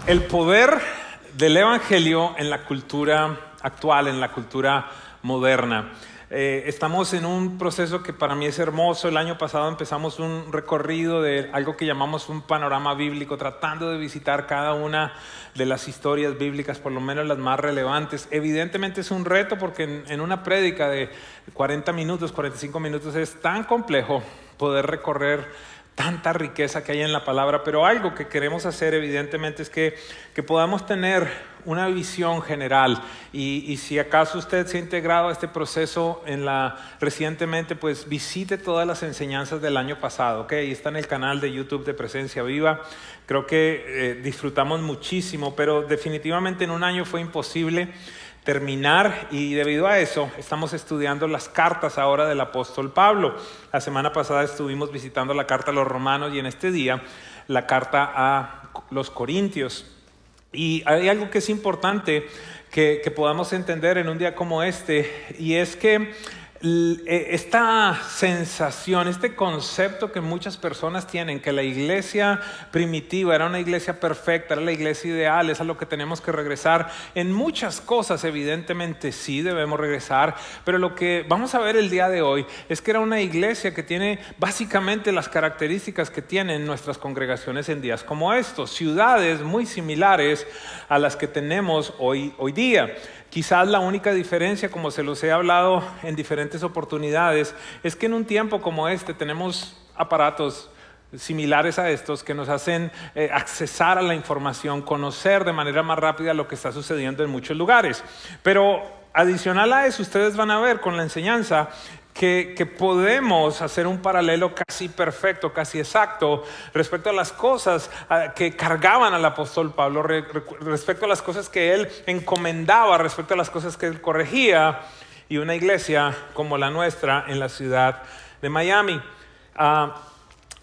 El poder del evangelio en la cultura actual, en la cultura moderna. Estamos en un proceso que para mí es hermoso. El año pasado empezamos un recorrido de algo que llamamos un panorama bíblico, tratando de visitar cada una de las historias bíblicas, por lo menos las más relevantes. Evidentemente es un reto porque en una prédica de 40 minutos, 45 minutos es tan complejo poder recorrer tanta riqueza que hay en la palabra, pero algo que queremos hacer evidentemente es que podamos tener una visión general y si acaso usted se ha integrado a este proceso recientemente, pues visite todas las enseñanzas del año pasado, ¿ok? Ahí está en el canal de YouTube de Presencia Viva. Creo que disfrutamos muchísimo, pero definitivamente en un año fue imposible terminar y debido a eso estamos estudiando las cartas ahora del apóstol Pablo. La semana pasada estuvimos visitando la carta a los romanos y en este día la carta a los corintios. Y hay algo que es importante que podamos entender en un día como este, y es que esta sensación, este concepto que muchas personas tienen, que la iglesia primitiva era una iglesia perfecta, era la iglesia ideal, es a lo que tenemos que regresar. En muchas cosas evidentemente sí debemos regresar, pero lo que vamos a ver el día de hoy es que era una iglesia que tiene básicamente las características que tienen nuestras congregaciones en días como estos, ciudades muy similares a las que tenemos hoy día. Quizás la única diferencia, como se los he hablado en diferentes oportunidades, es que en un tiempo como este tenemos aparatos similares a estos que nos hacen accesar a la información, conocer de manera más rápida lo que está sucediendo en muchos lugares. Pero adicional a eso, ustedes van a ver con la enseñanza que podemos hacer un paralelo casi perfecto, casi exacto respecto a las cosas que cargaban al apóstol Pablo, respecto a las cosas que él encomendaba, respecto a las cosas que él corregía, y una iglesia como la nuestra en la ciudad de Miami.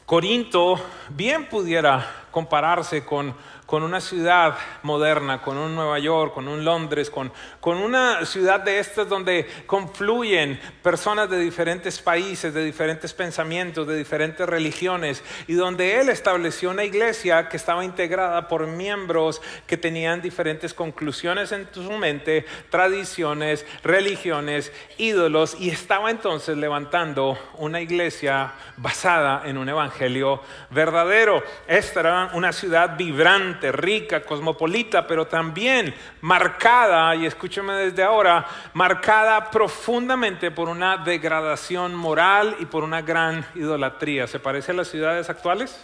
Corinto bien pudiera compararse con una ciudad moderna, con un Nueva York, con un Londres, con una ciudad de estas donde confluyen personas de diferentes países, de diferentes pensamientos, de diferentes religiones, y donde él estableció una iglesia que estaba integrada por miembros que tenían diferentes conclusiones en su mente, tradiciones, religiones, ídolos, y estaba entonces levantando una iglesia basada en un evangelio verdadero. Esta era una ciudad vibrante, rica, cosmopolita, pero también marcada, y escúcheme desde ahora, marcada profundamente por una degradación moral y por una gran idolatría. ¿Se parece a las ciudades actuales?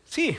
Sí.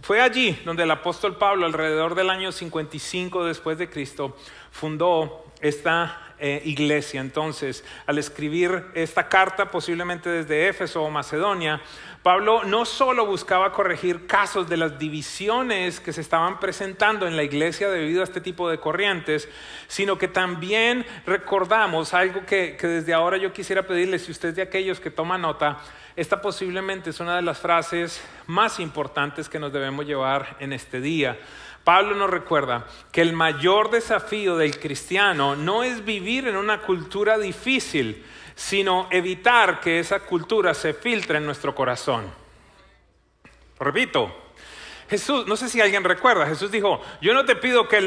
Fue allí donde el apóstol Pablo, alrededor del año 55 después de Cristo, fundó esta iglesia. Entonces, al escribir esta carta, posiblemente desde Éfeso o Macedonia, Pablo no solo buscaba corregir casos de las divisiones que se estaban presentando en la iglesia debido a este tipo de corrientes, sino que también recordamos algo que desde ahora yo quisiera pedirle, si usted es de aquellos que toma nota, esta posiblemente es una de las frases más importantes que nos debemos llevar en este día. Pablo nos recuerda que el mayor desafío del cristiano no es vivir en una cultura difícil, sino evitar que esa cultura se filtre en nuestro corazón. Repito, Jesús, no sé si alguien recuerda, Jesús dijo, yo no te pido que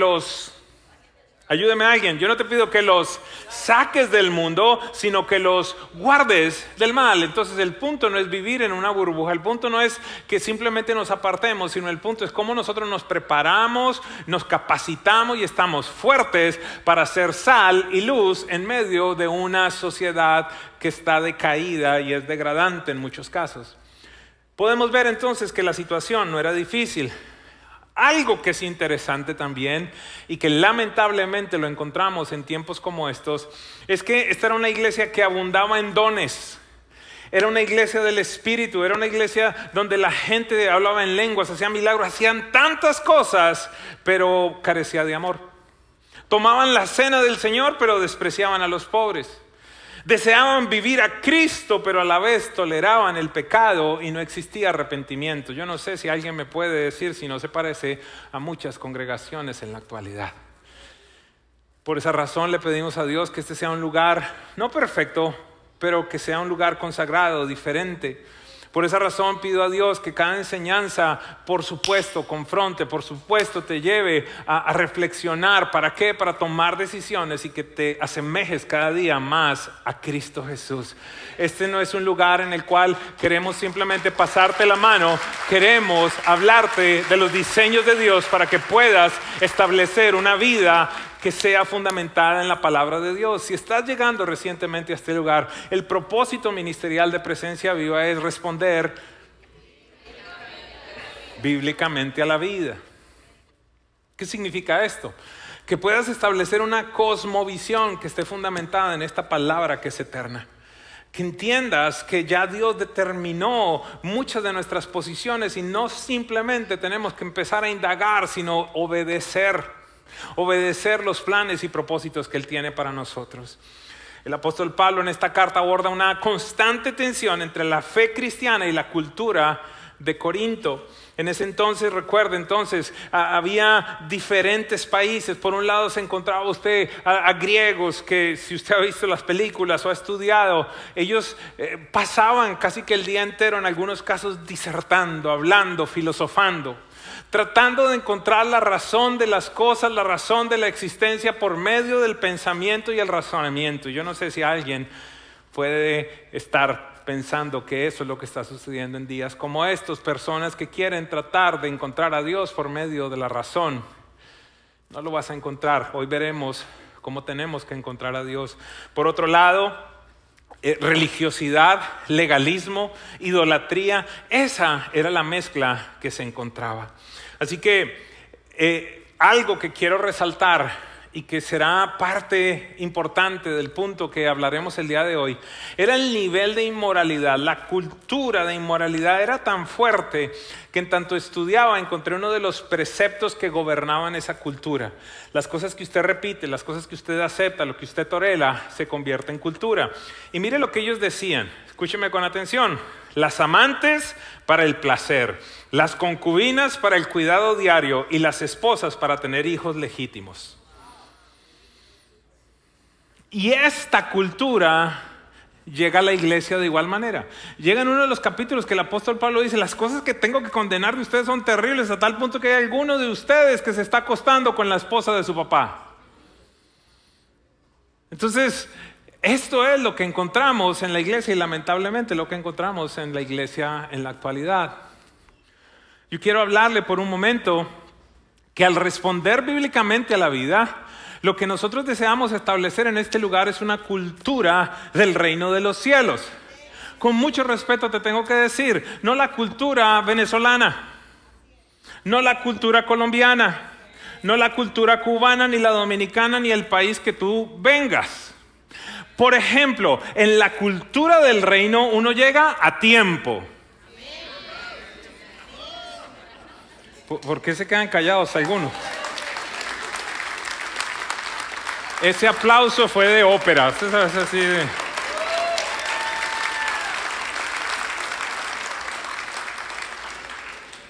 ayúdeme a alguien, yo no te pido que los saques del mundo, sino que los guardes del mal. Entonces el punto no es vivir en una burbuja, el punto no es que simplemente nos apartemos, sino el punto es cómo nosotros nos preparamos, nos capacitamos y estamos fuertes para ser sal y luz en medio de una sociedad que está decaída y es degradante en muchos casos. Podemos ver entonces que la situación no era difícil. Algo que es interesante también y que lamentablemente lo encontramos en tiempos como estos es que esta era una iglesia que abundaba en dones. Era una iglesia del Espíritu, era una iglesia donde la gente hablaba en lenguas, hacía milagros, hacían tantas cosas, pero carecía de amor. Tomaban la cena del Señor, pero despreciaban a los pobres. Deseaban vivir a Cristo, pero a la vez toleraban el pecado y no existía arrepentimiento. Yo no sé si alguien me puede decir si no se parece a muchas congregaciones en la actualidad. Por esa razón le pedimos a Dios que este sea un lugar no perfecto, pero que sea un lugar consagrado, diferente. Por esa razón pido a Dios que cada enseñanza, por supuesto, confronte, por supuesto, te lleve a reflexionar. ¿Para qué? Para tomar decisiones y que te asemejes cada día más a Cristo Jesús. Este no es un lugar en el cual queremos simplemente pasarte la mano. Queremos hablarte de los diseños de Dios para que puedas establecer una vida que sea fundamentada en la palabra de Dios. Si estás llegando recientemente a este lugar, el propósito ministerial de Presencia Viva es responder bíblicamente a la vida. ¿Qué significa esto? Que puedas establecer una cosmovisión que esté fundamentada en esta palabra que es eterna. Que entiendas que ya Dios determinó muchas de nuestras posiciones y no simplemente tenemos que empezar a indagar, sino obedecer los planes y propósitos que Él tiene para nosotros. El apóstol Pablo en esta carta aborda una constante tensión entre la fe cristiana y la cultura de Corinto. En ese entonces, recuerde, había diferentes países. Por un lado se encontraba usted a griegos que, si usted ha visto las películas o ha estudiado, ellos pasaban casi que el día entero, en algunos casos, disertando, hablando, filosofando, tratando de encontrar la razón de las cosas, la razón de la existencia por medio del pensamiento y el razonamiento. Yo no sé si alguien puede estar pensando que eso es lo que está sucediendo en días como estos. Personas que quieren tratar de encontrar a Dios por medio de la razón. No lo vas a encontrar. Hoy veremos cómo tenemos que encontrar a Dios. Por otro lado, religiosidad, legalismo, idolatría. Esa era la mezcla que se encontraba. Así que algo que quiero resaltar y que será parte importante del punto que hablaremos el día de hoy, era el nivel de inmoralidad. La cultura de inmoralidad era tan fuerte que en tanto estudiaba encontré uno de los preceptos que gobernaban esa cultura. Las cosas que usted repite, las cosas que usted acepta, lo que usted tolera, se convierte en cultura. Y mire lo que ellos decían, escúcheme con atención: las amantes para el placer, las concubinas para el cuidado diario y las esposas para tener hijos legítimos. Y esta cultura llega a la iglesia de igual manera. Llega en uno de los capítulos que el apóstol Pablo dice: las cosas que tengo que condenar de ustedes son terribles, a tal punto que hay alguno de ustedes que se está acostando con la esposa de su papá. Entonces, esto es lo que encontramos en la iglesia y lamentablemente lo que encontramos en la iglesia en la actualidad. Yo quiero hablarle por un momento que al responder bíblicamente a la vida, lo que nosotros deseamos establecer en este lugar es una cultura del reino de los cielos. Con mucho respeto te tengo que decir, no la cultura venezolana, no la cultura colombiana, no la cultura cubana, ni la dominicana, ni el país que tú vengas. Por ejemplo, en la cultura del reino uno llega a tiempo. ¿Por qué se quedan callados algunos? Ese aplauso fue de ópera. Usted sabe, es así de...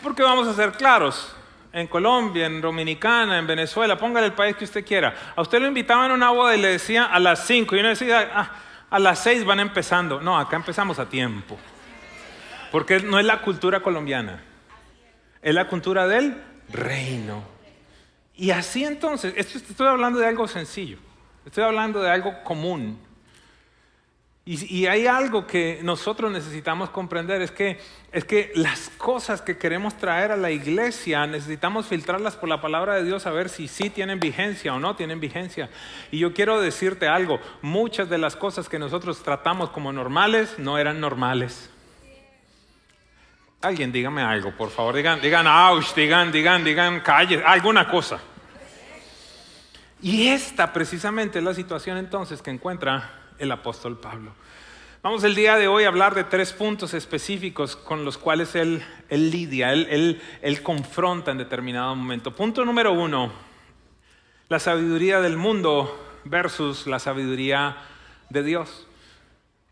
Porque vamos a ser claros. En Colombia, en Dominicana, en Venezuela, póngale el país que usted quiera. A usted lo invitaban a una boda y le decía a las 5. Y uno decía, a las 6 van empezando. No, acá empezamos a tiempo. Porque no es la cultura colombiana. Es la cultura del reino. Y así entonces, estoy hablando de algo sencillo, estoy hablando de algo común. Y hay algo que nosotros necesitamos comprender, es que las cosas que queremos traer a la iglesia necesitamos filtrarlas por la palabra de Dios a ver si sí tienen vigencia o no tienen vigencia. Y yo quiero decirte algo, muchas de las cosas que nosotros tratamos como normales no eran normales. Alguien dígame algo, por favor, digan ouch, digan calle, alguna cosa. Y esta precisamente es la situación entonces que encuentra el apóstol Pablo. Vamos el día de hoy a hablar de 3 puntos específicos con los cuales él lidia, él confronta en determinado momento. Punto número 1, la sabiduría del mundo versus la sabiduría de Dios.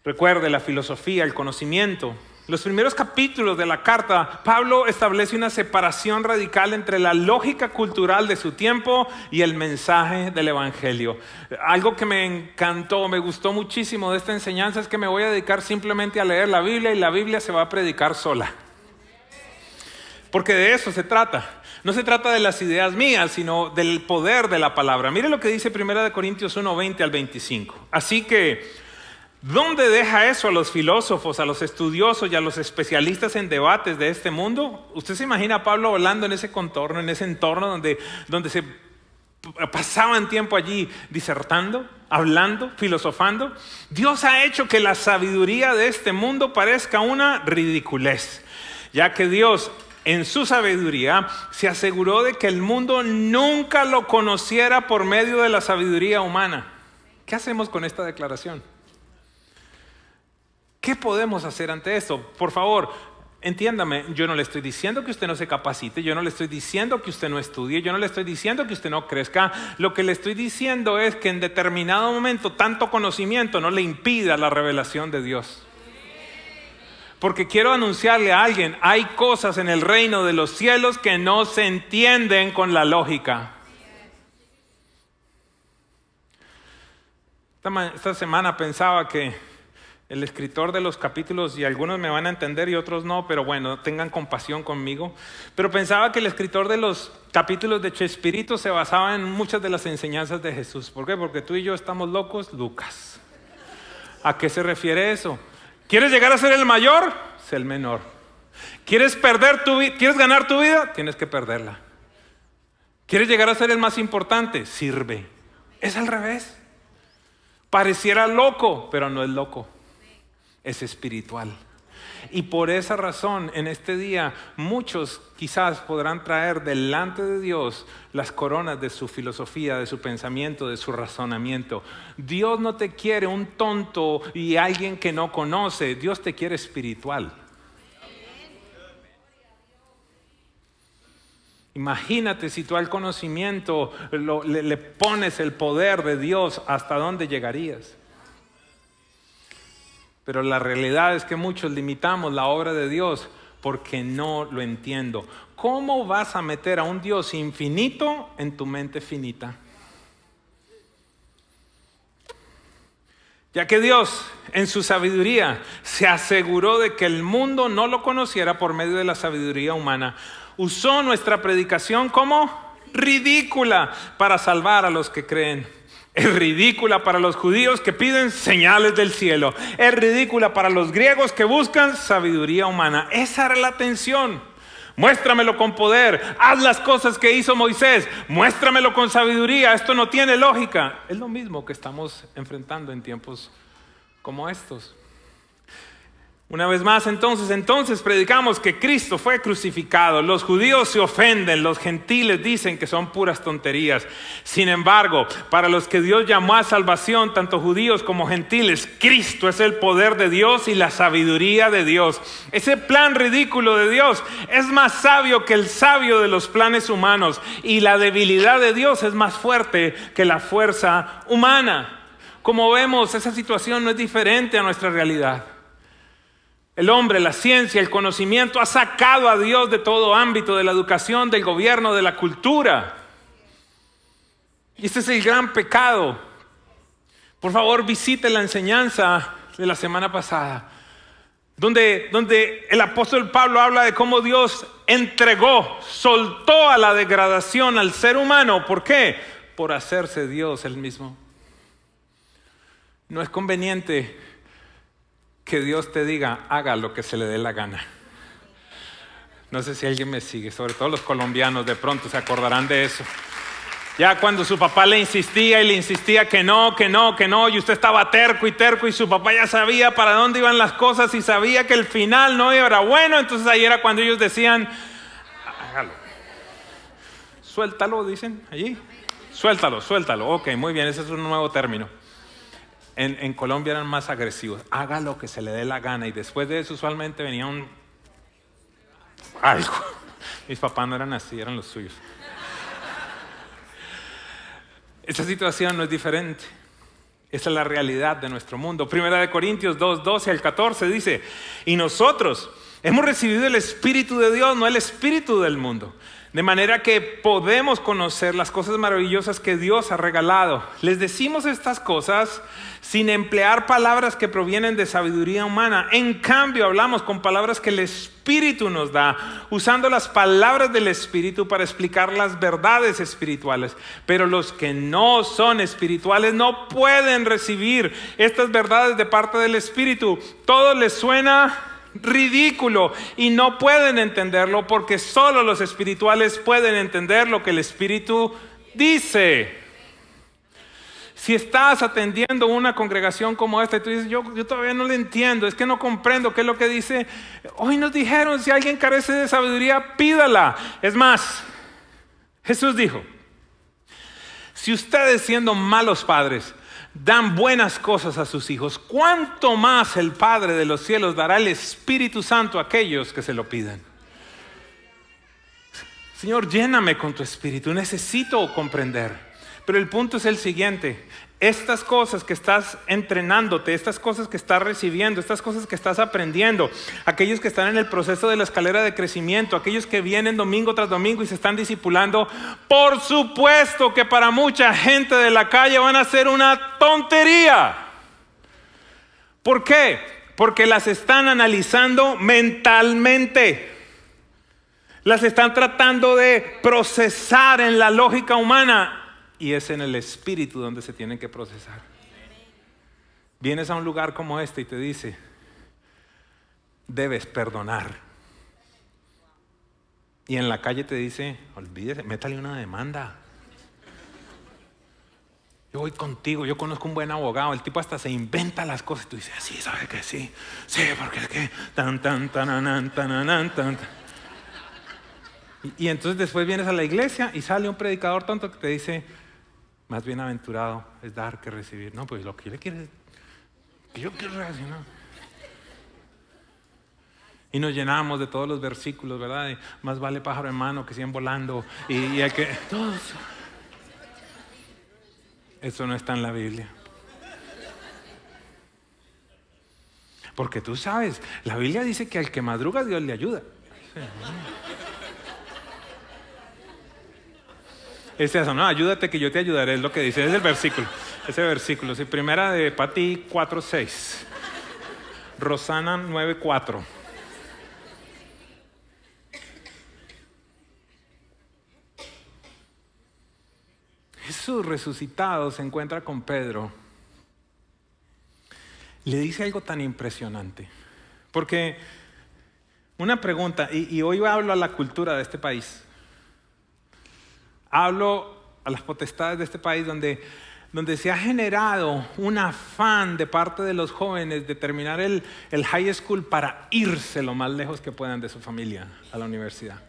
Recuerde, la filosofía, el conocimiento Los primeros capítulos de la carta, Pablo establece una separación radical entre la lógica cultural de su tiempo y el mensaje del evangelio. Algo que me encantó, me gustó muchísimo de esta enseñanza es que me voy a dedicar simplemente a leer la Biblia y la Biblia se va a predicar sola. Porque de eso se trata. No se trata de las ideas mías, sino del poder de la palabra. Mire lo que dice 1 Corintios 1, 20 al 25. Así que, ¿dónde deja eso a los filósofos, a los estudiosos y a los especialistas en debates de este mundo? ¿Usted se imagina a Pablo hablando en ese contorno, en ese entorno donde se pasaban tiempo allí disertando, hablando, filosofando? Dios ha hecho que la sabiduría de este mundo parezca una ridiculez, ya que Dios en su sabiduría se aseguró de que el mundo nunca lo conociera por medio de la sabiduría humana. ¿Qué hacemos con esta declaración? ¿Qué podemos hacer ante esto? Por favor, entiéndame, yo no le estoy diciendo que usted no se capacite, yo no le estoy diciendo que usted no estudie, yo no le estoy diciendo que usted no crezca. Lo que le estoy diciendo es que en determinado momento tanto conocimiento no le impida la revelación de Dios. Porque quiero anunciarle a alguien, hay cosas en el reino de los cielos que no se entienden con la lógica. Esta semana pensaba que el escritor de los capítulos, y algunos me van a entender y otros no, pero bueno, tengan compasión conmigo. Pero pensaba que el escritor de los capítulos de Chespirito se basaba en muchas de las enseñanzas de Jesús. ¿Por qué? Porque tú y yo estamos locos, Lucas. ¿A qué se refiere eso? ¿Quieres llegar a ser el mayor? Sé el menor. ¿Quieres ganar tu vida? Tienes que perderla. ¿Quieres llegar a ser el más importante? Sirve. Es al revés. Pareciera loco, pero no es loco. Es espiritual. Y por esa razón, en este día, muchos quizás podrán traer delante de Dios las coronas de su filosofía, de su pensamiento, de su razonamiento. Dios no te quiere un tonto y alguien que no conoce. Dios te quiere espiritual. Imagínate si tú al conocimiento le pones el poder de Dios, ¿hasta dónde llegarías? Pero la realidad es que muchos limitamos la obra de Dios porque no lo entiendo. ¿Cómo vas a meter a un Dios infinito en tu mente finita? Ya que Dios, en su sabiduría, se aseguró de que el mundo no lo conociera por medio de la sabiduría humana, usó nuestra predicación como ridícula para salvar a los que creen. Es ridícula para los judíos que piden señales del cielo. Es ridícula para los griegos que buscan sabiduría humana. Esa era la tensión. Muéstramelo con poder. Haz las cosas que hizo Moisés. Muéstramelo con sabiduría. Esto no tiene lógica. Es lo mismo que estamos enfrentando en tiempos como estos. Una vez más, entonces predicamos que Cristo fue crucificado. Los judíos se ofenden, los gentiles dicen que son puras tonterías. Sin embargo, para los que Dios llamó a salvación, tanto judíos como gentiles, Cristo es el poder de Dios y la sabiduría de Dios. Ese plan ridículo de Dios es más sabio que el sabio de los planes humanos, y la debilidad de Dios es más fuerte que la fuerza humana. Como vemos, esa situación no es diferente a nuestra realidad. El hombre, la ciencia, el conocimiento ha sacado a Dios de todo ámbito, de la educación, del gobierno, de la cultura. Y este es el gran pecado. Por favor, visite la enseñanza de la semana pasada, donde el apóstol Pablo habla de cómo Dios soltó a la degradación al ser humano. ¿Por qué? Por hacerse Dios él mismo. No es conveniente que Dios te diga, haga lo que se le dé la gana. No sé si alguien me sigue, sobre todo los colombianos de pronto se acordarán de eso. Ya cuando su papá le insistía que no, y usted estaba terco y su papá ya sabía para dónde iban las cosas y sabía que el final no era bueno, entonces ahí era cuando ellos decían, hágalo. Suéltalo, dicen allí. Suéltalo. Ok, muy bien, ese es un nuevo término. En Colombia eran más agresivos. Haga lo que se le dé la gana. Y después de eso usualmente venía algo. Mis papás no eran así, eran los suyos. Esta situación no es diferente. Esa es la realidad de nuestro mundo. Primera de Corintios 2:12 al 14 dice: y nosotros hemos recibido el Espíritu de Dios, no el espíritu del mundo. De manera que podemos conocer las cosas maravillosas que Dios ha regalado. Les decimos estas cosas sin emplear palabras que provienen de sabiduría humana. En cambio, hablamos con palabras que el Espíritu nos da, usando las palabras del Espíritu para explicar las verdades espirituales. Pero los que no son espirituales no pueden recibir estas verdades de parte del Espíritu. Todo les suena ridículo y no pueden entenderlo, porque solo los espirituales pueden entender lo que el Espíritu dice. Si estás atendiendo una congregación como esta y tú dices: yo todavía no le entiendo, es que no comprendo qué es lo que dice. Hoy nos dijeron: si alguien carece de sabiduría, pídala. Es más, Jesús dijo: si ustedes, siendo malos padres, dan buenas cosas a sus hijos, ¿cuánto más el Padre de los cielos dará el Espíritu Santo a aquellos que se lo pidan? Señor, lléname con tu Espíritu, necesito comprender. Pero el punto es el siguiente: estas cosas que estás entrenándote, estas cosas que estás recibiendo, estas cosas que estás aprendiendo, aquellos que están en el proceso de la escalera de crecimiento, aquellos que vienen domingo tras domingo y se están discipulando, por supuesto que para mucha gente de la calle van a ser una tontería. ¿Por qué? Porque las están analizando mentalmente. Las están tratando de procesar en la lógica humana. Y es en el Espíritu donde se tienen que procesar. Vienes a un lugar como este y te dice: debes perdonar. Y en la calle te dice: olvídese, métale una demanda. Yo voy contigo, yo conozco un buen abogado. El tipo hasta se inventa las cosas y tú dices: sí, ¿sabe que sí? Sí, porque es que Y entonces después vienes a la iglesia y sale un predicador tonto que te dice: más bienaventurado es dar que recibir. No, pues lo que yo le quiero es que yo quiero recibir, ¿no? Y nos llenamos de todos los versículos, ¿verdad? Y más vale pájaro en mano que 100 volando. Y hay que... todos. Eso no está en la Biblia. Porque tú sabes, la Biblia dice que al que madruga Dios le ayuda. Sí. Es eso, no, ayúdate que yo te ayudaré, es lo que dice, es el versículo. Ese versículo, sí, primera de Pati 4:6. Rosana 9:4. Jesús resucitado se encuentra con Pedro. Le dice algo tan impresionante. Porque una pregunta, y hoy hablo a la cultura de este país. Hablo a las potestades de este país donde se ha generado un afán de parte de los jóvenes de terminar el high school para irse lo más lejos que puedan de su familia a la universidad.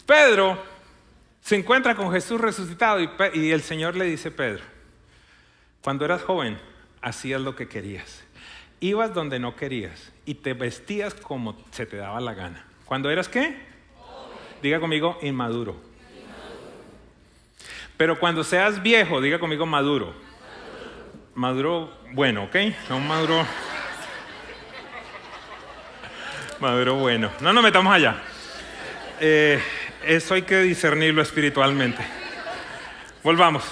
Pedro se encuentra con Jesús resucitado y el Señor le dice: Pedro, cuando eras joven hacías lo que querías. Ibas donde no querías y te vestías como se te daba la gana. ¿Cuándo eras qué? Joven. Diga conmigo: inmaduro. Pero cuando seas viejo, diga conmigo: maduro. Maduro bueno, ¿ok? No maduro. Maduro bueno. No nos metamos allá. Eso hay que discernirlo espiritualmente. Volvamos.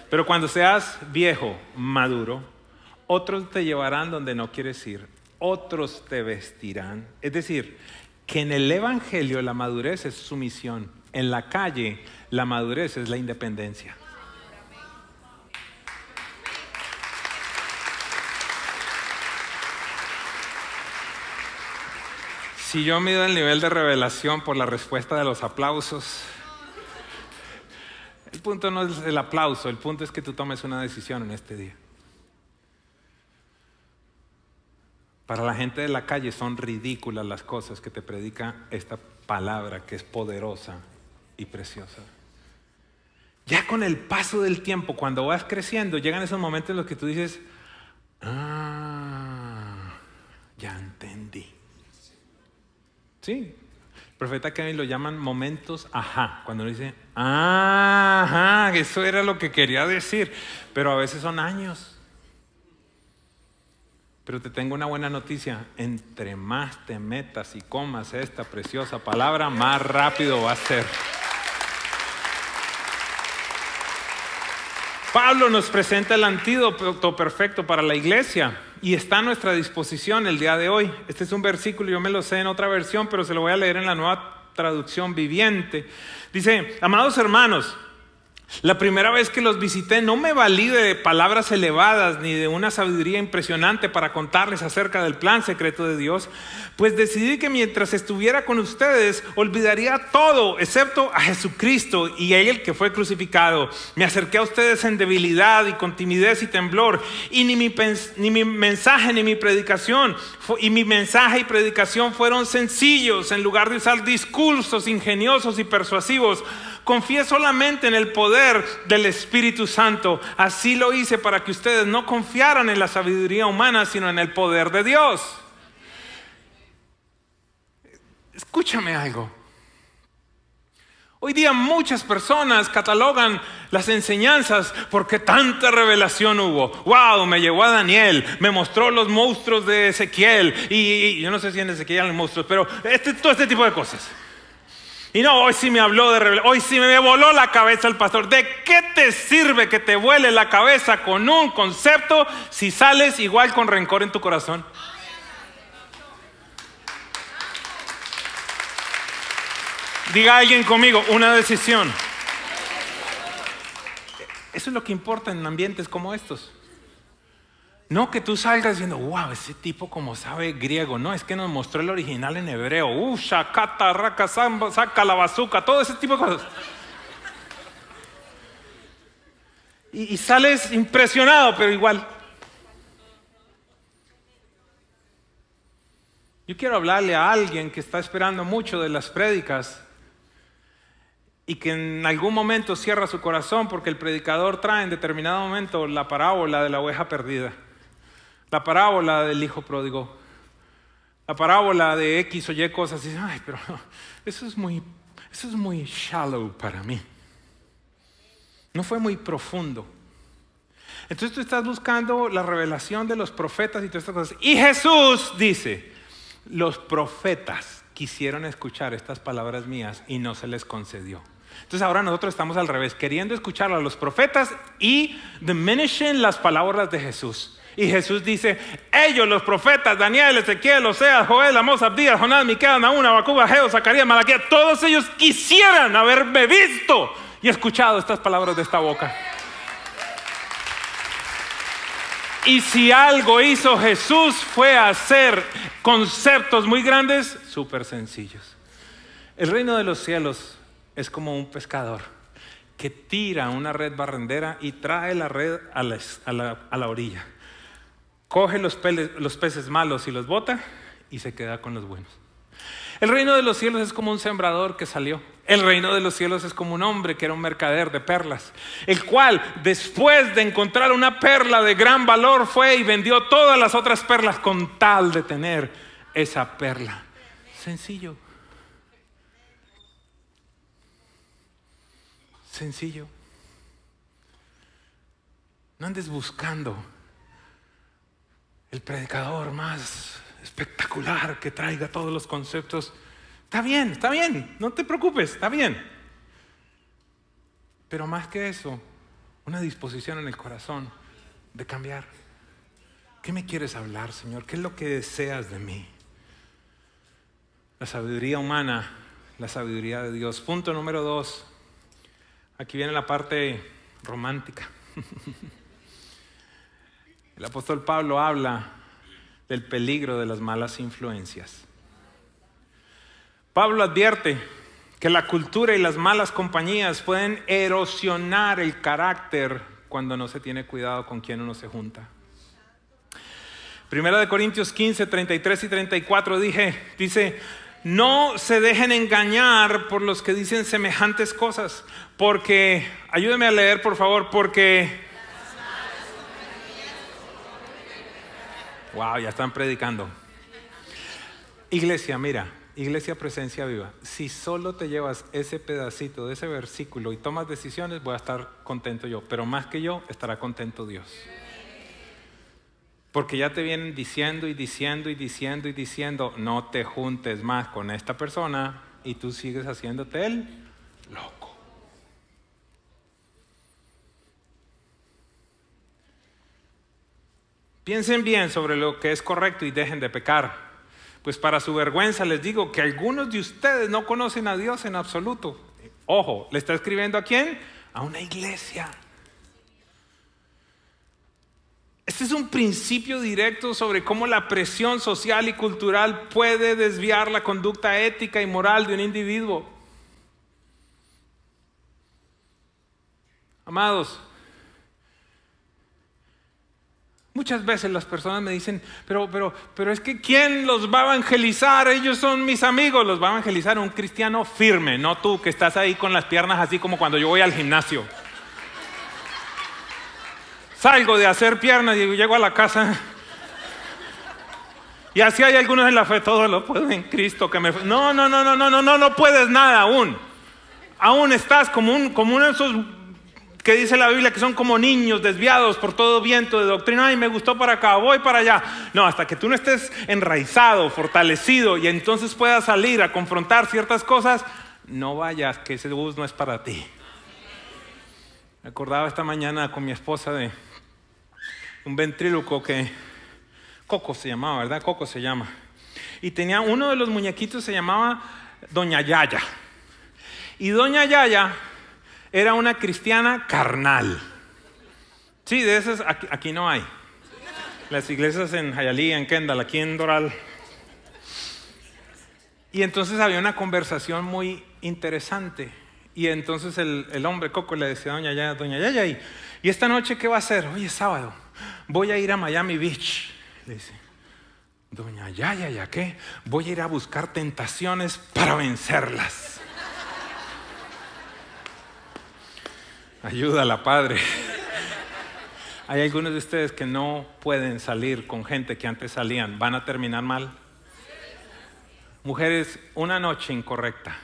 Pero cuando seas viejo, maduro, otros te llevarán donde no quieres ir, otros te vestirán. Es decir, que en el Evangelio la madurez es sumisión. En la calle la madurez es la independencia. Si yo mido el nivel de revelación por la respuesta de los aplausos, el punto no es el aplauso, el punto es que tú tomes una decisión en este día. Para la gente de la calle son ridículas las cosas que te predica esta palabra que es poderosa y preciosa. Ya con el paso del tiempo, cuando vas creciendo, llegan esos momentos en los que tú dices: ya entendí. Sí, El profeta Kevin lo llaman momentos ajá. Cuando uno dice, ajá, eso era lo que quería decir. Pero a veces son años. Pero te tengo una buena noticia. Entre más te metas y comas esta preciosa palabra, más rápido va a ser. Pablo nos presenta el antídoto perfecto para la iglesia y está a nuestra disposición el día de hoy. Este es un versículo, yo me lo sé en otra versión, pero se lo voy a leer en la Nueva Traducción Viviente. Dice, amados hermanos, la primera vez que los visité no me valí de palabras elevadas ni de una sabiduría impresionante para contarles acerca del plan secreto de Dios, pues decidí que mientras estuviera con ustedes olvidaría todo excepto a Jesucristo y a Él que fue crucificado. Me acerqué a ustedes en debilidad y con timidez y temblor, y ni mi mensaje ni mi predicación y predicación fueron sencillos. En lugar de usar discursos ingeniosos y persuasivos, confié solamente en el poder del Espíritu Santo. Así lo hice para que ustedes no confiaran en la sabiduría humana, sino en el poder de Dios. Escúchame algo. Hoy día muchas personas catalogan las enseñanzas porque tanta revelación hubo. Wow, me llevó a Daniel, me mostró los monstruos de Ezequiel y yo no sé si en Ezequiel hay monstruos, pero todo este tipo de cosas. Y no, hoy sí me habló de revelación, hoy sí me voló la cabeza el pastor. ¿De qué te sirve que te vuele la cabeza con un concepto si sales igual con rencor en tu corazón? Diga alguien conmigo, una decisión. Eso es lo que importa en ambientes como estos. No que tú salgas diciendo, wow, ese tipo como sabe griego. No, es que nos mostró el original en hebreo. Shakata, raka, saca la bazuca, todo ese tipo de cosas. Y sales impresionado, pero igual. Yo quiero hablarle a alguien que está esperando mucho de las prédicas y que en algún momento cierra su corazón porque el predicador trae en determinado momento la parábola de la oveja perdida, la parábola del hijo pródigo, la parábola de X o Y cosas. Y dice, ay, pero eso es muy shallow para mí. No fue muy profundo. Entonces tú estás buscando la revelación de los profetas y todas estas cosas. Y Jesús dice, los profetas quisieron escuchar estas palabras mías y no se les concedió. Entonces ahora nosotros estamos al revés, queriendo escuchar a los profetas y diminishing las palabras de Jesús. Y Jesús dice, ellos, los profetas, Daniel, Ezequiel, Oseas, Joel, Amós, Abdías, Jonás, Miqueas, Nahum, Habacuc, Ageo, Zacarías, Malaquías, todos ellos quisieran haberme visto y escuchado estas palabras de esta boca. Y si algo hizo Jesús fue hacer conceptos muy grandes, súper sencillos. El reino de los cielos es como un pescador que tira una red barrendera y trae la red a la orilla. Coge los peces malos y los bota y se queda con los buenos. El reino de los cielos es como un sembrador que salió. El reino de los cielos es como un hombre que era un mercader de perlas, el cual después de encontrar una perla de gran valor fue y vendió todas las otras perlas con tal de tener esa perla. Sencillo. Sencillo. No andes buscando el predicador más espectacular que traiga todos los conceptos. Está bien, no te preocupes, está bien. Pero más que eso, una disposición en el corazón de cambiar. ¿Qué me quieres hablar, Señor? ¿Qué es lo que deseas de mí? La sabiduría humana, la sabiduría de Dios. Punto número 2. Aquí viene la parte romántica. El apóstol Pablo habla del peligro de las malas influencias. Pablo advierte que la cultura y las malas compañías pueden erosionar el carácter cuando no se tiene cuidado con quién uno se junta. Primera de Corintios 15, 33 y 34 dice, no se dejen engañar por los que dicen semejantes cosas, porque, ayúdeme a leer por favor, porque... Wow, ya están predicando. Iglesia, mira, Iglesia Presencia Viva, si solo te llevas ese pedacito de ese versículo y tomas decisiones, voy a estar contento yo, pero más que yo, estará contento Dios. Porque ya te vienen diciendo y diciendo y diciendo y diciendo, no te juntes más con esta persona, y tú sigues haciéndote el loco. Piensen bien sobre lo que es correcto y dejen de pecar. Pues para su vergüenza les digo que algunos de ustedes no conocen a Dios en absoluto. Ojo, ¿le está escribiendo a quién? A una iglesia. Este es un principio directo sobre cómo la presión social y cultural puede desviar la conducta ética y moral de un individuo. Amados, muchas veces las personas me dicen, pero es que ¿quién los va a evangelizar? Ellos son mis amigos. Los va a evangelizar un cristiano firme, no tú que estás ahí con las piernas así como cuando yo voy al gimnasio. Salgo de hacer piernas y llego a la casa. Y así hay algunos en la fe, todo lo puedo en Cristo que me... No puedes nada aún. Aún estás como uno de esos que dice la Biblia que son como niños desviados por todo viento de doctrina. Ay, me gustó para acá, voy para allá. No, hasta que tú no estés enraizado, fortalecido y entonces puedas salir a confrontar ciertas cosas, no vayas, que ese bus no es para ti. Me acordaba esta mañana con mi esposa de un ventríloco que Coco se llamaba, ¿verdad? Coco se llama. Y tenía uno de los muñequitos, se llamaba Doña Yaya. Y Doña Yaya era una cristiana carnal. Sí, de esas aquí no hay. Las iglesias en Hialeah, en Kendall, aquí en Doral. Y entonces había una conversación muy interesante. Y entonces el hombre Coco le decía a Doña Yaya, ¿y esta noche qué va a hacer? Hoy es sábado, voy a ir a Miami Beach. Le dice, Doña Yaya, ¿ya qué? Voy a ir a buscar tentaciones para vencerlas. Ayúdala, Padre. Hay algunos de ustedes que no pueden salir con gente que antes salían. ¿Van a terminar mal? Mujeres, una noche incorrecta.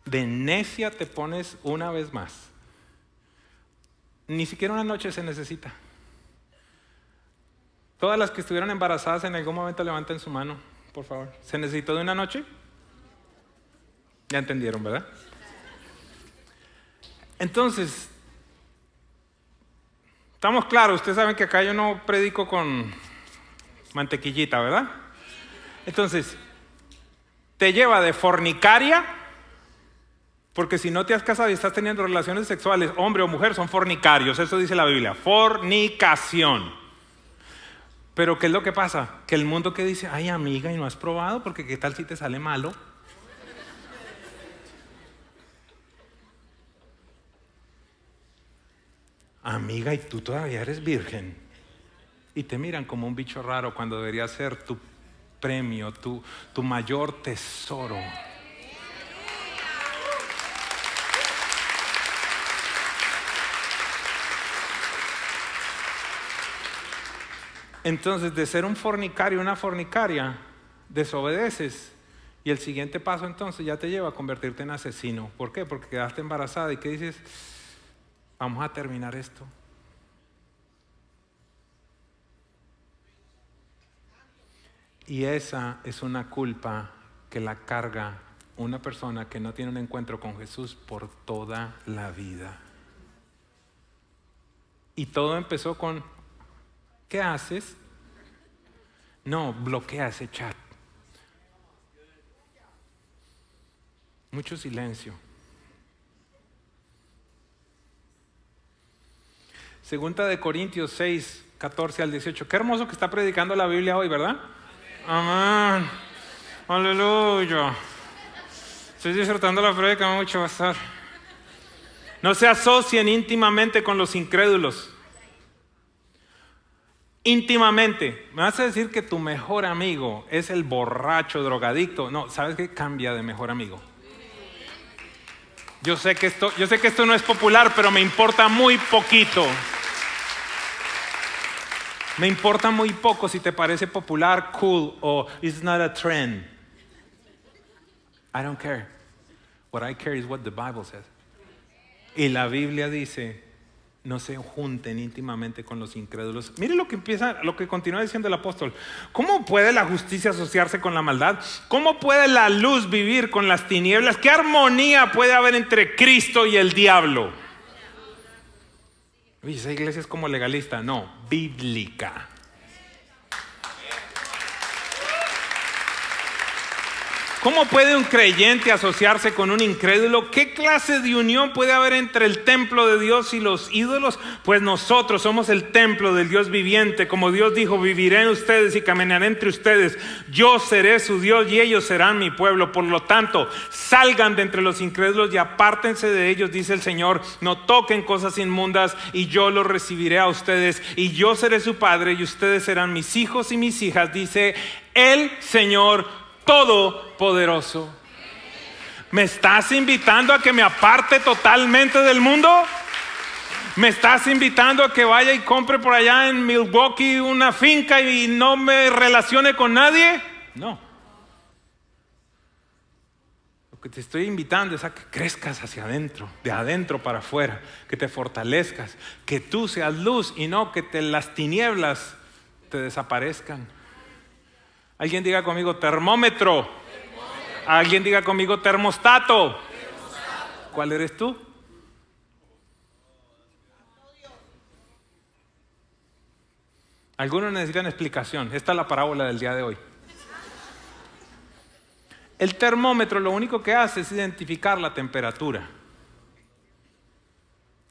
De necia te pones una vez más. Ni siquiera una noche se necesita. Todas las que estuvieron embarazadas en algún momento levanten su mano, por favor. ¿Se necesitó de una noche? Ya entendieron, ¿verdad? Entonces, estamos claros. Ustedes saben que acá yo no predico con mantequillita, ¿verdad? Entonces, te lleva de fornicaria. Porque si no te has casado y estás teniendo relaciones sexuales, hombre o mujer, son fornicarios. Eso dice la Biblia, fornicación. Pero ¿qué es lo que pasa? Que el mundo que dice, ay amiga, ¿y no has probado? Porque ¿qué tal si te sale malo? Amiga, ¿y tú todavía eres virgen? Y te miran como un bicho raro cuando debería ser tu premio, tu mayor tesoro. Entonces, de ser un fornicario, una fornicaria, desobedeces. Y el siguiente paso entonces ya te lleva a convertirte en asesino. ¿Por qué? Porque quedaste embarazada y ¿qué dices? Vamos a terminar esto. Y esa es una culpa que la carga una persona que no tiene un encuentro con Jesús por toda la vida. Y todo empezó con, ¿qué haces? No, bloquea ese chat. Mucho silencio. Segunda de Corintios 6, 14 al 18. Qué hermoso que está predicando la Biblia hoy, ¿verdad? Amén. Aleluya. Estoy disfrutando la predica mucho, pastor. No se asocien íntimamente con los incrédulos. Íntimamente. ¿Me vas a decir que tu mejor amigo es el borracho drogadicto? No, ¿sabes qué? Cambia de mejor amigo. Yo sé que esto no es popular, pero me importa muy poquito. Me importa muy poco si te parece popular, cool o it's not a trend. I don't care. What I care is what the Bible says. Y la Biblia dice, no se junten íntimamente con los incrédulos. Mire lo que continúa diciendo el apóstol. ¿Cómo puede la justicia asociarse con la maldad? ¿Cómo puede la luz vivir con las tinieblas? ¿Qué armonía puede haber entre Cristo y el diablo? Uy, esa iglesia es como legalista. No, bíblica. ¿Cómo puede un creyente asociarse con un incrédulo? ¿Qué clase de unión puede haber entre el templo de Dios y los ídolos? Pues nosotros somos el templo del Dios viviente. Como Dios dijo, viviré en ustedes y caminaré entre ustedes. Yo seré su Dios y ellos serán mi pueblo. Por lo tanto, salgan de entre los incrédulos y apártense de ellos, dice el Señor. No toquen cosas inmundas y yo los recibiré a ustedes. Y yo seré su padre y ustedes serán mis hijos y mis hijas, dice el Señor Todopoderoso. ¿Me estás invitando a que me aparte totalmente del mundo? ¿Me estás invitando a que vaya y compre por allá en Milwaukee una finca y no me relacione con nadie? No. Lo que te estoy invitando es a que crezcas hacia adentro, de adentro para afuera, que te fortalezcas, que tú seas luz y no que las tinieblas te desaparezcan. Alguien diga conmigo termómetro. Alguien diga conmigo termostato. ¿Cuál eres tú? Algunos necesitan explicación. Esta es la parábola del día de hoy. El termómetro lo único que hace es identificar la temperatura.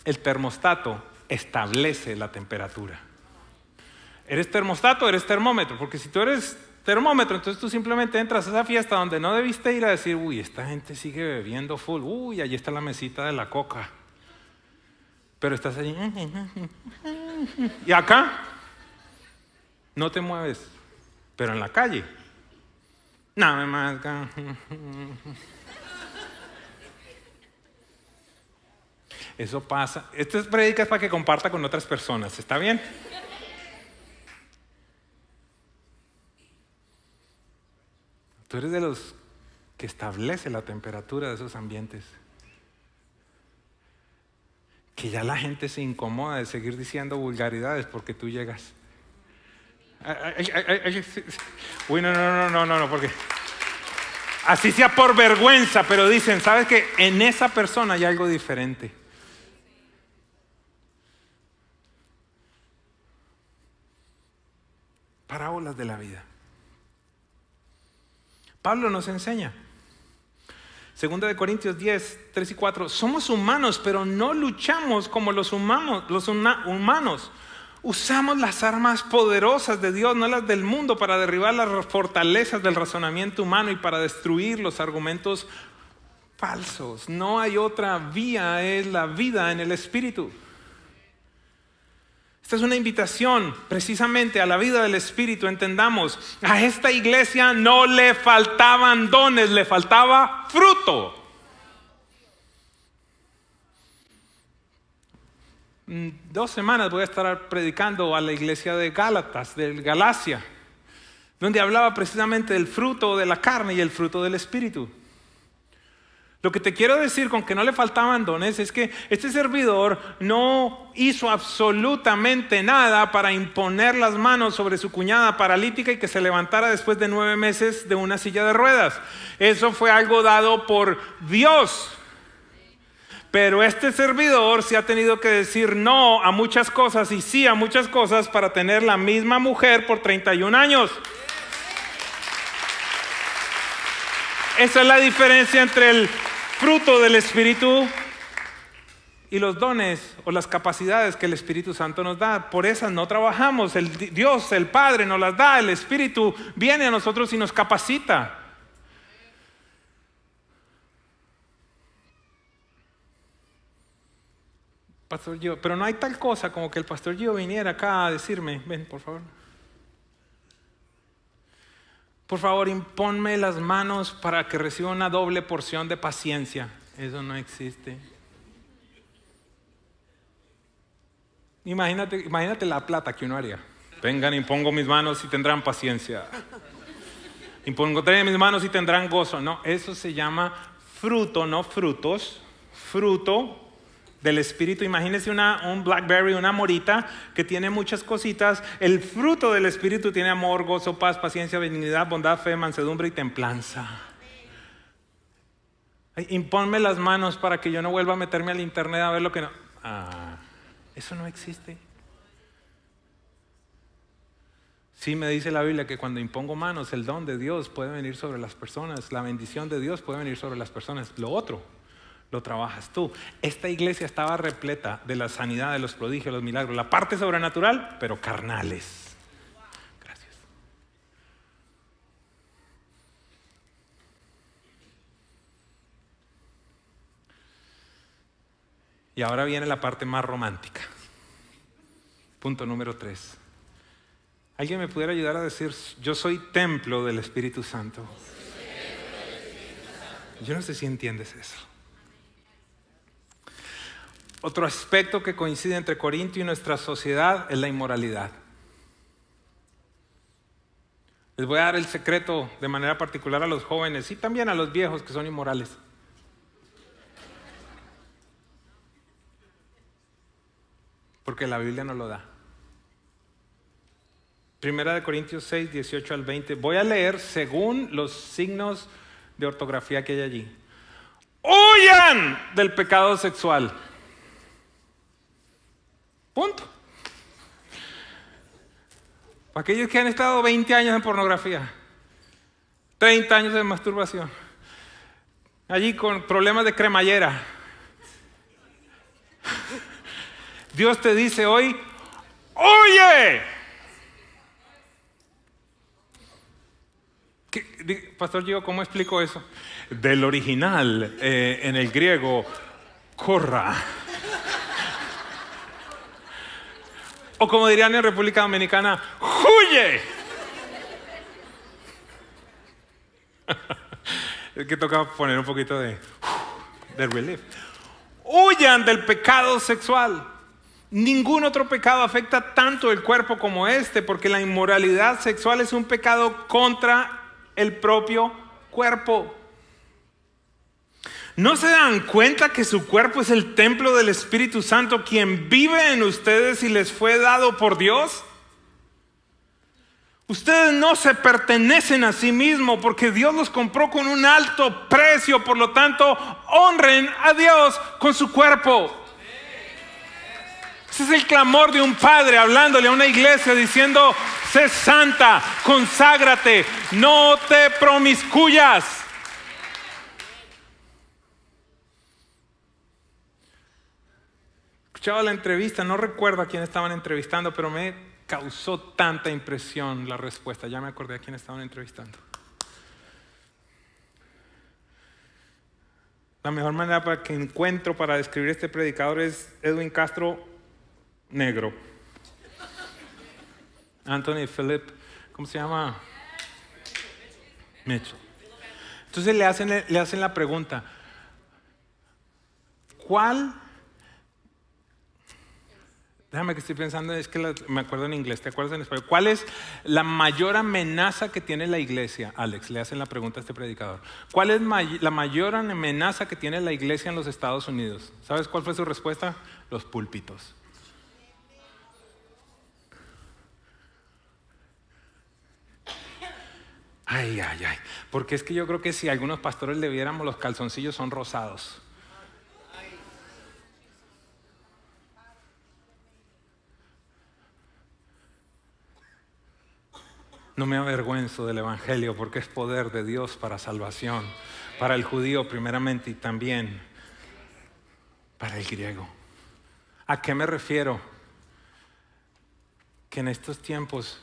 El termostato establece la temperatura. ¿Eres termostato o eres termómetro? Porque si tú eres termómetro, entonces tú simplemente entras a esa fiesta donde no debiste ir a decir, uy, esta gente sigue bebiendo full, uy, allí está la mesita de la coca. Pero estás allí. Y acá no te mueves, pero en la calle. Nada más. Eso pasa. Estas prédicas para que comparta con otras personas, ¿está bien? Tú eres de los que establece la temperatura de esos ambientes. Que ya la gente se incomoda de seguir diciendo vulgaridades porque tú llegas. Uy, no, porque así sea por vergüenza, pero dicen, ¿sabes qué? En esa persona hay algo diferente. Parábolas de la vida. Pablo nos enseña. Segunda de Corintios 10, 3 y 4. Somos humanos, pero no luchamos como los humanos. Usamos las armas poderosas de Dios, no las del mundo, para derribar las fortalezas del razonamiento humano y para destruir los argumentos falsos. No hay otra vía, es la vida en el Espíritu. Esta es una invitación precisamente a la vida del Espíritu. Entendamos, a esta iglesia no le faltaban dones, le faltaba fruto. 2 semanas voy a estar predicando a la iglesia de Gálatas, de Galacia, donde hablaba precisamente del fruto de la carne y el fruto del Espíritu. Lo que te quiero decir con que no le faltaban dones es que este servidor no hizo absolutamente nada para imponer las manos sobre su cuñada paralítica y que se levantara después de 9 meses de una silla de ruedas. Eso fue algo dado por Dios. Pero este servidor se ha tenido que decir no a muchas cosas y sí a muchas cosas para tener la misma mujer por 31 años. Esa es la diferencia entre el fruto del Espíritu y los dones o las capacidades que el Espíritu Santo nos da. Por esas no trabajamos. Dios, el Padre, nos las da. El Espíritu viene a nosotros y nos capacita. Pastor Gio, pero no hay tal cosa como que el Pastor Gio viniera acá a decirme, ven, por favor. Por favor, imponme las manos para que reciba una doble porción de paciencia. Eso no existe. Imagínate la plata que uno haría. Vengan, impongo mis manos y tendrán paciencia. Impondré mis manos y tendrán gozo. No, eso se llama fruto, no frutos. Fruto del Espíritu. Imagínense un blackberry, una morita que tiene muchas cositas. El fruto del Espíritu tiene amor, gozo, paz, paciencia, benignidad, bondad, fe, mansedumbre y templanza. Imponme las manos para que yo no vuelva a meterme al internet a ver lo que no. Eso no existe. Sí me dice la Biblia que cuando impongo manos, el don de Dios puede venir sobre las personas, la bendición de Dios puede venir sobre las personas. Lo otro lo trabajas tú. Esta iglesia estaba repleta de la sanidad, de los prodigios, los milagros, la parte sobrenatural, pero carnales. Gracias. Y ahora viene la parte más romántica. Punto número 3. ¿Alguien me pudiera ayudar a decir, yo soy templo del Espíritu Santo? Yo no sé si entiendes eso. Otro aspecto que coincide entre Corinto y nuestra sociedad es la inmoralidad. Les voy a dar el secreto de manera particular a los jóvenes y también a los viejos que son inmorales. Porque la Biblia no lo da. Primera de Corintios 6, 18 al 20. Voy a leer según los signos de ortografía que hay allí. ¡Huyan del pecado sexual! Punto. Para aquellos que han estado 20 años en pornografía, 30 años de masturbación, allí con problemas de cremallera, Dios te dice hoy, ¡huye! Pastor Gio, ¿cómo explico eso? Del original, en el griego, corra. O como dirían en República Dominicana, ¡huye! Es que toca poner un poquito de relief. Huyan del pecado sexual. Ningún otro pecado afecta tanto el cuerpo como este, porque la inmoralidad sexual es un pecado contra el propio cuerpo. ¿No se dan cuenta que su cuerpo es el templo del Espíritu Santo, quien vive en ustedes y les fue dado por Dios? Ustedes no se pertenecen a sí mismos porque Dios los compró con un alto precio. Por lo tanto, honren a Dios con su cuerpo. Ese es el clamor de un padre hablándole a una iglesia diciendo, sé santa, conságrate, no te promiscuyas. Escuchaba la entrevista, no recuerdo a quién estaban entrevistando, pero me causó tanta impresión la respuesta. Ya me acordé a quién estaban entrevistando. La mejor manera que encuentro para describir este predicador es Edwin Castro negro. Anthony Philip, ¿cómo se llama? Mitchell. Entonces le hacen la pregunta, ¿cuál? Déjame que estoy pensando, es que me acuerdo en inglés, ¿te acuerdas en español? ¿Cuál es la mayor amenaza que tiene la iglesia? Alex, le hacen la pregunta a este predicador. ¿Cuál es la mayor amenaza que tiene la iglesia en los Estados Unidos? ¿Sabes cuál fue su respuesta? Los púlpitos. Ay, ay, ay. Porque es que yo creo que si algunos pastores le viéramos, los calzoncillos son rosados. No me avergüenzo del evangelio porque es poder de Dios para salvación, para el judío primeramente y también para el griego. ¿A qué me refiero? Que en estos tiempos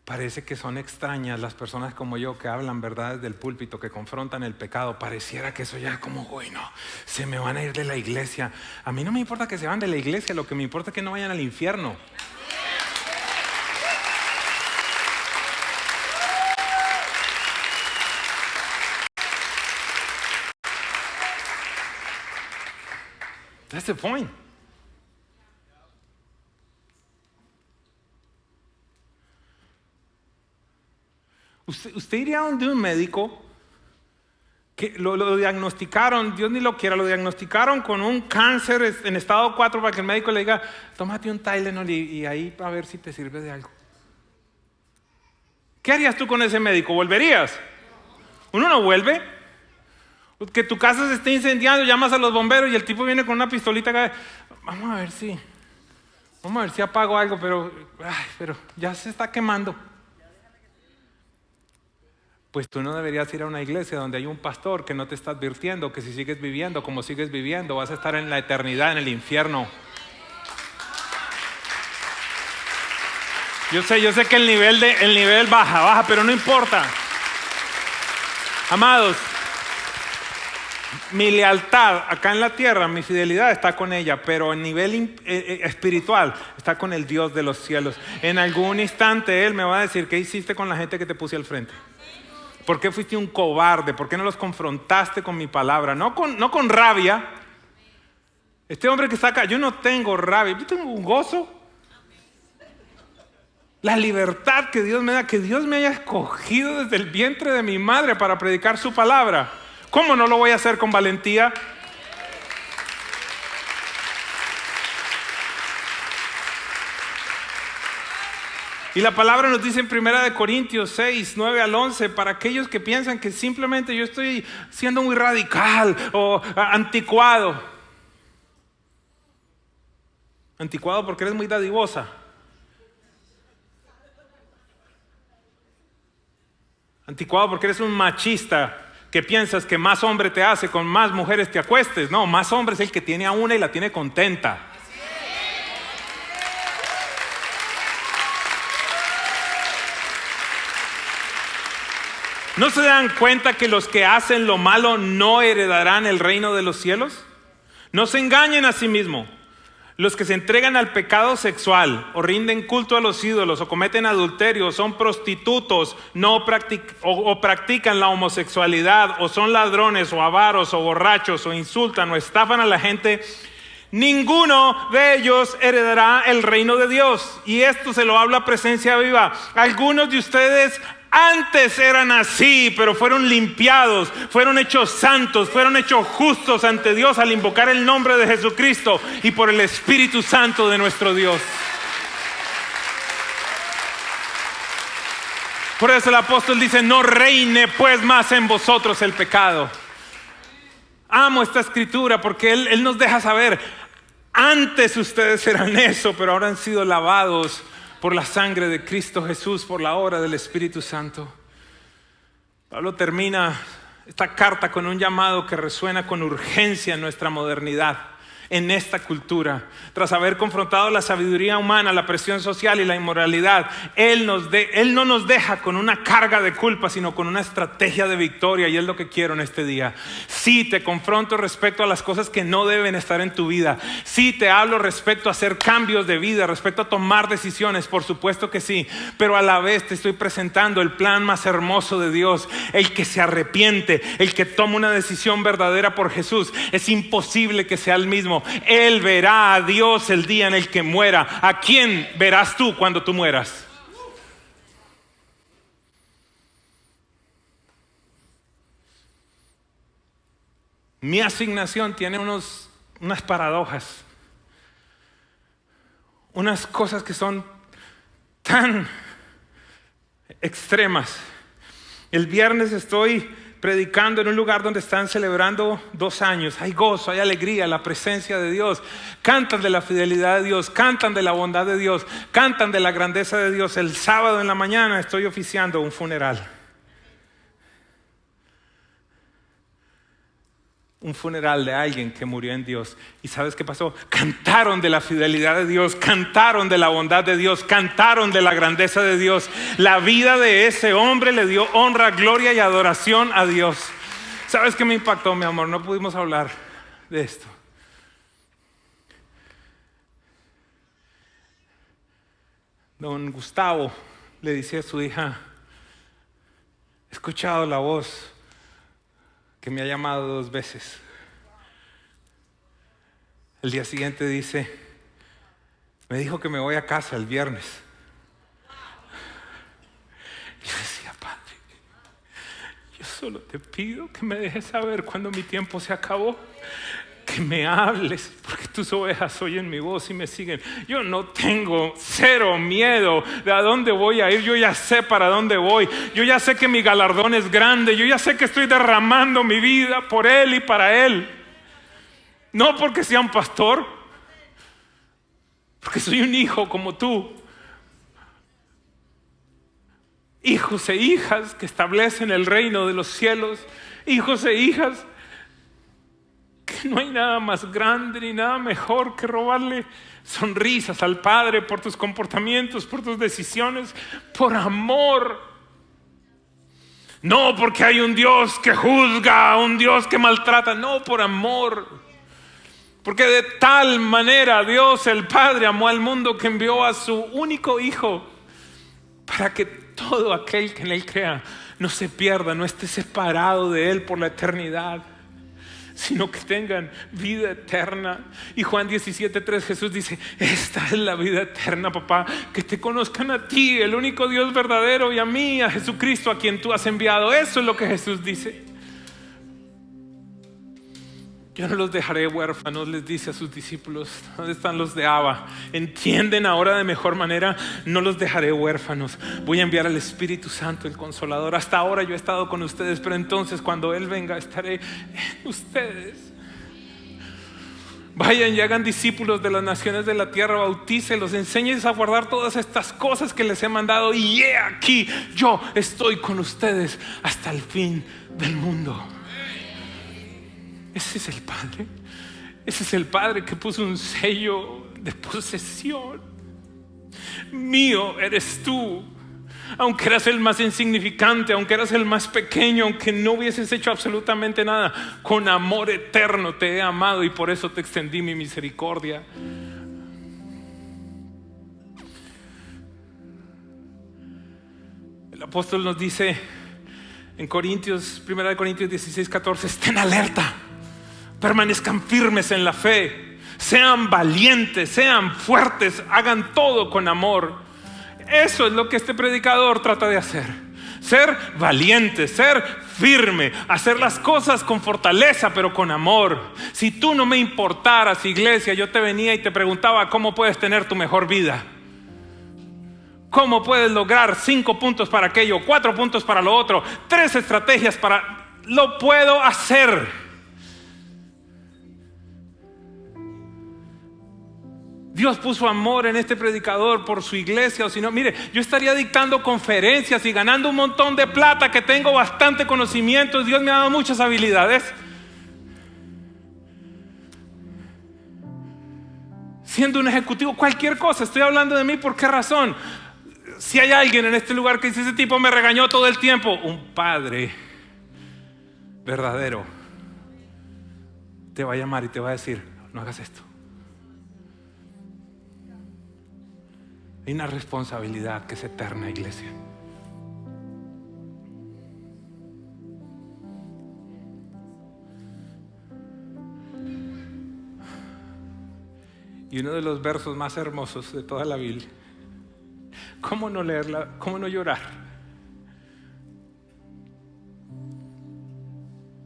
parece que son extrañas las personas como yo que hablan verdades del púlpito, que confrontan el pecado. Pareciera que eso ya como, uy, no, se me van a ir de la iglesia. A mí no me importa que se van de la iglesia, lo que me importa es que no vayan al infierno. That's the point. Usted iría donde un médico que lo diagnosticaron, Dios ni lo quiera, lo diagnosticaron con un cáncer en estado 4 para que el médico le diga, tómate un Tylenol y ahí a ver si te sirve de algo. ¿Qué harías tú con ese médico? ¿Volverías? Uno no vuelve. Que tu casa se esté incendiando, llamas a los bomberos y el tipo viene con una pistolita acá. Vamos a ver si apago algo, pero ya se está quemando. Pues tú no deberías ir a una iglesia donde hay un pastor que no te está advirtiendo que si sigues viviendo como sigues viviendo vas a estar en la eternidad en el infierno. Yo sé que el nivel baja, pero no importa. Amados, mi lealtad acá en la tierra, mi fidelidad está con ella, pero en nivel espiritual está con el Dios de los cielos. En algún instante Él me va a decir, ¿qué hiciste con la gente que te puse al frente? ¿Por qué fuiste un cobarde? ¿Por qué no los confrontaste con mi palabra? No con rabia. Este hombre que está acá, yo no tengo rabia, yo tengo un gozo. La libertad que Dios me da, que Dios me haya escogido desde el vientre de mi madre para predicar su palabra. ¿Cómo no lo voy a hacer con valentía? Y la palabra nos dice en 1 Corintios 6, 9 al 11, para aquellos que piensan que simplemente yo estoy siendo muy radical o anticuado. Anticuado porque eres muy dadivosa. Anticuado porque eres un machista que piensas que más hombre te hace, con más mujeres te acuestes. No, más hombre es el que tiene a una y la tiene contenta. ¿No se dan cuenta que los que hacen lo malo no heredarán el reino de los cielos? No se engañen a sí mismos. Los que se entregan al pecado sexual o rinden culto a los ídolos o cometen adulterio, o son prostitutos, o practican la homosexualidad, o son ladrones o avaros o borrachos o insultan o estafan a la gente, ninguno de ellos heredará el reino de Dios. Y esto se lo habla Presencia Viva. Algunos de ustedes antes eran así, pero fueron limpiados, fueron hechos santos, fueron hechos justos ante Dios al invocar el nombre de Jesucristo y por el Espíritu Santo de nuestro Dios. Por eso el apóstol dice, no reine pues más en vosotros el pecado. Amo esta escritura porque él nos deja saber, antes ustedes eran eso, pero ahora han sido lavados por la sangre de Cristo Jesús, por la obra del Espíritu Santo. Pablo termina esta carta con un llamado que resuena con urgencia en nuestra modernidad, en esta cultura. Tras haber confrontado la sabiduría humana, la presión social y la inmoralidad, Él no nos deja con una carga de culpa, sino con una estrategia de victoria, y es lo que quiero en este día. Sí, te confronto respecto a las cosas que no deben estar en tu vida. Sí, te hablo respecto a hacer cambios de vida, respecto a tomar decisiones, por supuesto que sí, pero a la vez te estoy presentando el plan más hermoso de Dios, el que se arrepiente, el que toma una decisión verdadera por Jesús. Es imposible que sea el mismo. Él verá a Dios el día en el que muera. ¿A quién verás tú cuando tú mueras? Mi asignación tiene unas paradojas, unas cosas que son tan extremas. El viernes estoy predicando en un lugar donde están celebrando 2 años. Hay gozo, hay alegría, la presencia de Dios. Cantan de la fidelidad de Dios, cantan de la bondad de Dios, cantan de la grandeza de Dios. El sábado en la mañana estoy oficiando un funeral. Un funeral de alguien que murió en Dios. ¿Y sabes qué pasó? Cantaron de la fidelidad de Dios, cantaron de la bondad de Dios, cantaron de la grandeza de Dios. La vida de ese hombre le dio honra, gloria y adoración a Dios. ¿Sabes qué me impactó, mi amor? No pudimos hablar de esto. Don Gustavo le dice a su hija, he escuchado la voz que me ha llamado 2 veces. El día siguiente dice, me dijo que me voy a casa el viernes. Y yo decía, Padre, Solo te pido que me dejes saber cuando mi tiempo se acabó. Que me hables, porque tus ovejas oyen mi voz y me siguen. Yo no tengo cero miedo de a dónde voy a ir. Yo ya sé para dónde voy. Yo ya sé que mi galardón es grande. Yo ya sé que estoy derramando mi vida por Él y para Él. No porque sea un pastor, porque soy un hijo como tú. Hijos e hijas que establecen el reino de los cielos. Hijos e hijas que no hay nada más grande ni nada mejor que robarle sonrisas al Padre por tus comportamientos, por tus decisiones, por amor. No porque hay un Dios que juzga, un Dios que maltrata, no, por amor. Porque de tal manera Dios el Padre amó al mundo que envió a su único Hijo para que todo aquel que en Él crea no se pierda, no esté separado de Él por la eternidad, sino que tengan vida eterna. Y Juan 17:3 Jesús dice: esta es la vida eterna, papá, que te conozcan a ti, el único Dios verdadero, y a mí, a Jesucristo, a quien tú has enviado. Eso es lo que Jesús dice. Yo no los dejaré huérfanos, les dice a sus discípulos. ¿Dónde están los de Abba? ¿Entienden ahora de mejor manera? No los dejaré huérfanos. Voy a enviar al Espíritu Santo, el Consolador. Hasta ahora yo he estado con ustedes, pero entonces cuando Él venga estaré en ustedes. Vayan y hagan discípulos de las naciones de la tierra, bautícelos, enséñenles a guardar todas estas cosas que les he mandado. Y he aquí, yo estoy con ustedes hasta el fin del mundo. Ese es el Padre. Ese es el Padre que puso un sello de posesión. Mío eres tú. Aunque eras el más insignificante, aunque eras el más pequeño, aunque no hubieses hecho absolutamente nada, con amor eterno te he amado y por eso te extendí mi misericordia. El apóstol nos dice en Corintios, 1 Corintios 16:14, estén alerta. Permanezcan firmes en la fe, sean valientes, sean fuertes, hagan todo con amor. Eso es lo que este predicador trata de hacer. Ser valiente, ser firme, hacer las cosas con fortaleza pero con amor. Si tú no me importaras, iglesia, yo te venía y te preguntaba cómo puedes tener tu mejor vida. ¿Cómo puedes lograr 5 puntos para aquello, 4 puntos para lo otro, 3 estrategias para... Lo puedo hacer. Dios puso amor en este predicador por su iglesia, o si no, mire, yo estaría dictando conferencias y ganando un montón de plata, que tengo bastante conocimiento, Dios me ha dado muchas habilidades. Siendo un ejecutivo, cualquier cosa, estoy hablando de mí, ¿por qué razón? Si hay alguien en este lugar que dice, ese tipo me regañó todo el tiempo, un padre verdadero te va a llamar y te va a decir, no hagas esto. Hay una responsabilidad que es eterna, iglesia. Y uno de los versos más hermosos de toda la Biblia. ¿Cómo no leerla? ¿Cómo no llorar?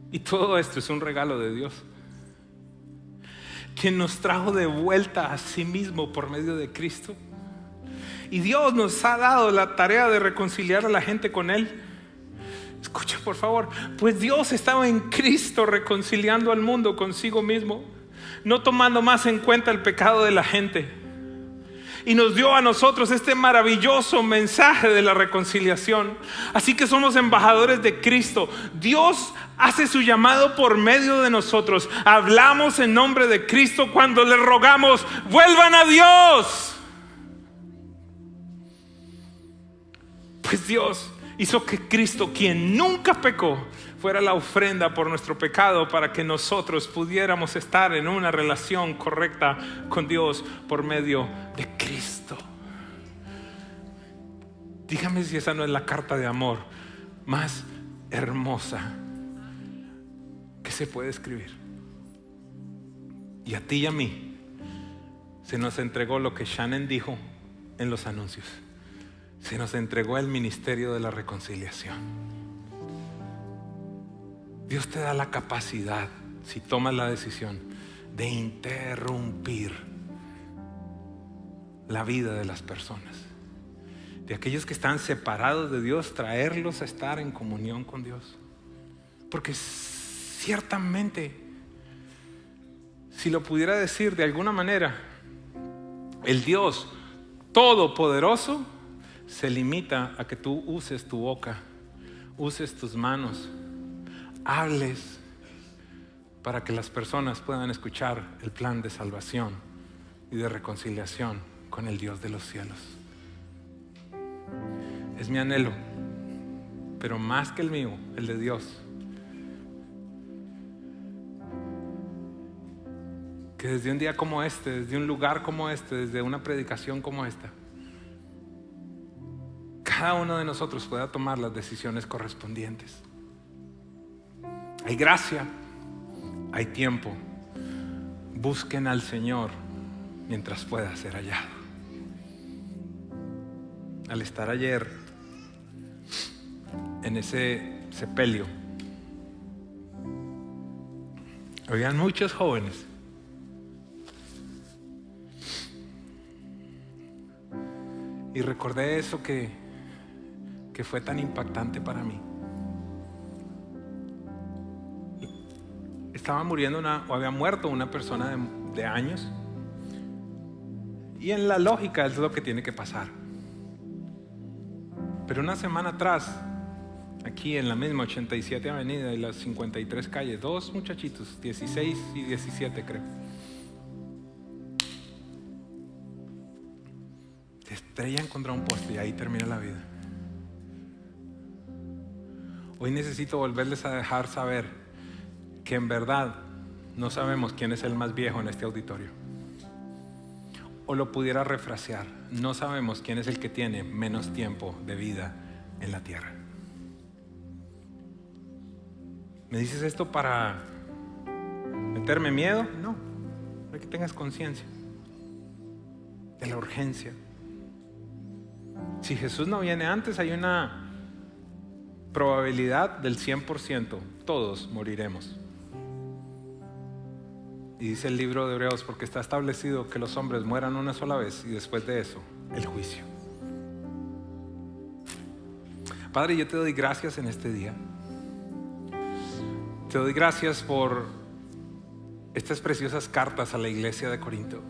Y todo esto es un regalo de Dios, quien nos trajo de vuelta a sí mismo por medio de Cristo. Y Dios nos ha dado la tarea de reconciliar a la gente con Él. Escucha por favor, pues Dios estaba en Cristo reconciliando al mundo consigo mismo, no tomando más en cuenta el pecado de la gente. Y nos dio a nosotros este maravilloso mensaje de la reconciliación. Así que somos embajadores de Cristo. Dios hace su llamado por medio de nosotros. Hablamos en nombre de Cristo cuando le rogamos, vuelvan a Dios. Pues Dios hizo que Cristo, quien nunca pecó, fuera la ofrenda por nuestro pecado, para que nosotros pudiéramos estar en una relación correcta con Dios por medio de Cristo. Dígame si esa no es la carta de amor más hermosa que se puede escribir. Y a ti y a mí se nos entregó lo que Shannon dijo en los anuncios. Se nos entregó el ministerio de la reconciliación. Dios te da la capacidad, si tomas la decisión, de interrumpir la vida de las personas, de aquellos que están separados de Dios, traerlos a estar en comunión con Dios. Porque ciertamente, si lo pudiera decir de alguna manera, el Dios Todopoderoso se limita a que tú uses tu boca, uses tus manos, hables para que las personas puedan escuchar el plan de salvación y de reconciliación con el Dios de los cielos. Es mi anhelo, pero más que el mío, el de Dios, que desde un día como este, desde un lugar como este, desde una predicación como esta, cada uno de nosotros pueda tomar las decisiones correspondientes. Hay gracia, hay tiempo. Busquen al Señor mientras pueda ser hallado. Al estar ayer en ese sepelio, habían muchos jóvenes. Y recordé eso que fue tan impactante para mí. Estaba muriendo o había muerto una persona de años. Y en la lógica es lo que tiene que pasar. Pero una semana atrás, aquí en la misma 87 Avenida y las 53 calles, dos muchachitos, 16 y 17 creo, se estrellan contra un poste y ahí termina la vida. Hoy necesito volverles a dejar saber que en verdad no sabemos quién es el más viejo en este auditorio. O lo pudiera refrasear, no sabemos quién es el que tiene menos tiempo de vida en la tierra. ¿Me dices esto para meterme miedo? No, para que tengas conciencia de la urgencia. Si Jesús no viene antes, hay una probabilidad del 100%, todos moriremos. Y dice el libro de Hebreos, porque está establecido que los hombres mueran una sola vez y después de eso, el juicio. Padre, yo te doy gracias en este día. Te doy gracias por estas preciosas cartas a la iglesia de Corinto.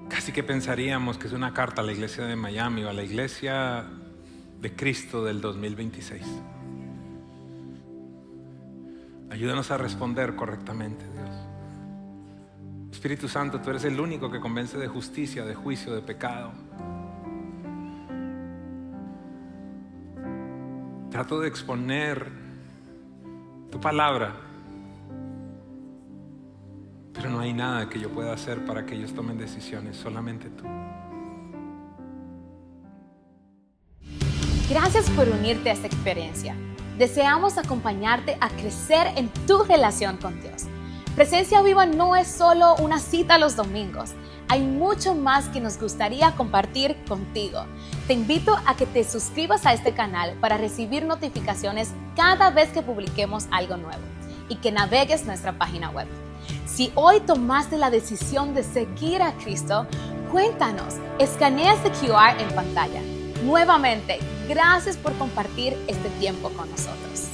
Casi que pensaríamos que es una carta a la iglesia de Miami o a la iglesia de Cristo del 2026. Ayúdanos a responder correctamente, Dios. Espíritu Santo, tú eres el único que convence de justicia, de juicio, de pecado. Trato de exponer tu palabra, pero no hay nada que yo pueda hacer para que ellos tomen decisiones, solamente tú. Gracias por unirte a esta experiencia. Deseamos acompañarte a crecer en tu relación con Dios. Presencia Viva no es solo una cita los domingos. Hay mucho más que nos gustaría compartir contigo. Te invito a que te suscribas a este canal para recibir notificaciones cada vez que publiquemos algo nuevo y que navegues nuestra página web. Si hoy tomaste la decisión de seguir a Cristo, cuéntanos, escanea este QR en pantalla. Nuevamente, gracias por compartir este tiempo con nosotros.